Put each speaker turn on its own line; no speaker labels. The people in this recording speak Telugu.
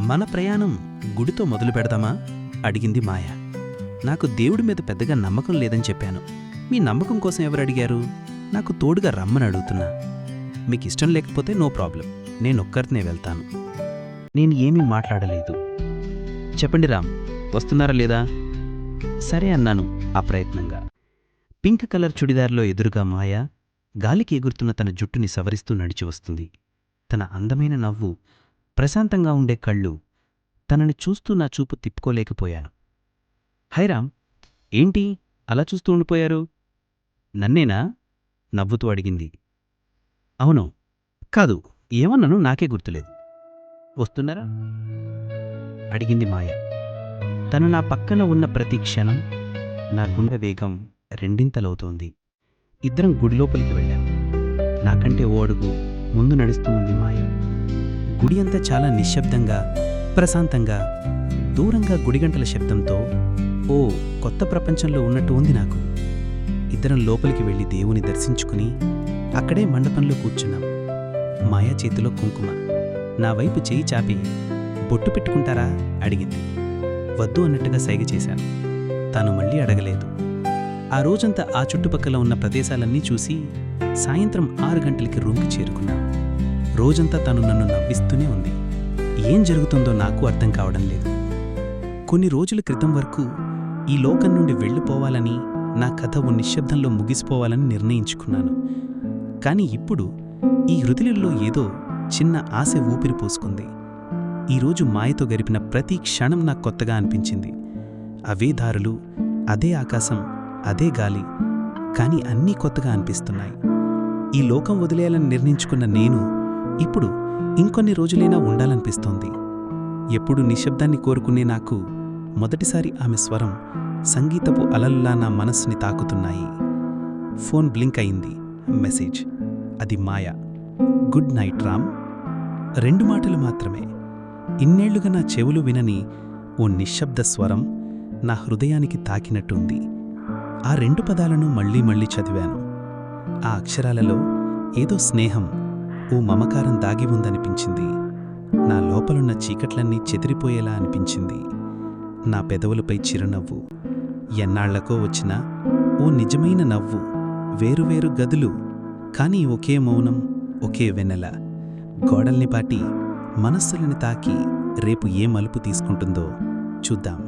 మన ప్రయాణం గుడితో మొదలు పెడదామా అడిగింది మాయ. నాకు దేవుడి మీద పెద్దగా నమ్మకం లేదని చెప్పాను. మీ నమ్మకం కోసం ఎవరు అడిగారు? నాకు తోడుగా రమ్మని అడుగుతున్నా. మీకిష్టం లేకపోతే నో ప్రాబ్లం, నేనొక్కరినే వెళ్తాను. నేను ఏమీ మాట్లాడలేదు. చెప్పండి రామ్, వస్తున్నారా లేదా? సరే అన్నాను అప్రయత్నంగా. పింక్ కలర్ చుడిదార్లో ఎదురుగా మాయ గాలికి ఎగురుతున్న తన జుట్టుని సవరిస్తూ నడిచి వస్తుంది. తన అందమైన నవ్వు, ప్రశాంతంగా ఉండే కళ్ళు, తనని చూస్తూ నా చూపు తిప్పుకోలేకపోయాను. హై రామ్, ఏంటి అలా చూస్తూ ఉండిపోయారు? నన్నేనా? నవ్వుతూ అడిగింది. అవును. కాదు, ఏమన్నాను నాకే గుర్తులేదు. వస్తున్నారా? అడిగింది మాయ. తను నా పక్కన ఉన్న ప్రతి క్షణం నా గుండె వేగం రెండింతలవుతోంది. ఇద్దరం గుడిలోపలికి వెళ్ళాం. నాకంటే ఓ అడుగు ముందు నడుస్తూ ఉంది మాయ. గుడి అంతా చాలా నిశ్శబ్దంగా, ప్రశాంతంగా, దూరంగా గుడిగంటల శబ్దంతో ఓ కొత్త ప్రపంచంలో ఉన్నట్టు ఉంది నాకు. ఇద్దరం లోపలికి వెళ్ళి దేవుని దర్శించుకుని అక్కడే మండపంలో కూర్చున్నాం. మాయ చేతిలో కుంకుమ. నా వైపు చేయి చాపి బొట్టు పెట్టుకుంటారా అడిగింది. వద్దు అన్నట్టుగా సైగ చేశాను. తాను మళ్ళీ అడగలేదు. ఆ రోజంతా ఆ చుట్టుపక్కల ఉన్న ప్రదేశాలన్నీ చూసి సాయంత్రం 6 గంటలకి రూమ్కి చేరుకున్నాం. రోజంతా తను నన్ను నవ్విస్తూనే ఉంది. ఏం జరుగుతుందో నాకు అర్థం కావడం లేదు. కొన్ని రోజుల క్రితం వరకు ఈ లోకం నుండి వెళ్ళిపోవాలని, నా కథ ఓ నిశ్శబ్దంలో ముగిసిపోవాలని నిర్ణయించుకున్నాను. కాని ఇప్పుడు ఈ హృదయంలో ఏదో చిన్న ఆశ ఊపిరి పోసుకుంది. ఈరోజు మాయతో గడిపిన ప్రతి క్షణం నాకు కొత్తగా అనిపించింది. అవే దారులు, అదే ఆకాశం, అదే గాలి, కాని అన్నీ కొత్తగా అనిపిస్తున్నాయి. ఈ లోకం వదిలేయాలని నిర్ణయించుకున్న నేను ఇప్పుడు ఇంకొన్ని రోజులైనా ఉండాలనిపిస్తోంది. ఎప్పుడు నిశ్శబ్దాన్ని కోరుకునే నాకు మొదటిసారి ఆమె స్వరం సంగీతపు అలల్లా నా మనస్సుని తాకుతున్నాయి. ఫోన్ బ్లింక్ అయింది. మెసేజ్. అది మాయ. Good night Ram. 2 మాటలు మాత్రమే. ఇన్నేళ్లుగా నా చెవులు వినని ఓ నిశ్శబ్ద స్వరం నా హృదయానికి తాకినట్టుంది. ఆ 2 పదాలను మళ్ళీ మళ్ళీ చదివాను. ఆ అక్షరాలలో ఏదో స్నేహం, ఓ మమకారం దాగి ఉందనిపించింది. నా లోపలున్న చీకట్లన్నీ చెదిరిపోయేలా అనిపించింది. నా పెదవులపై చిరునవ్వు, ఎన్నాళ్లకో వచ్చిన ఓ నిజమైన నవ్వు. వేరువేరు గదులు, కానీ ఒకే మౌనం, ఒకే వెన్నెల. గోడల్ని పాటి మనస్సులని తాకి రేపు ఏ మలుపు తీసుకుంటుందో చూద్దాం.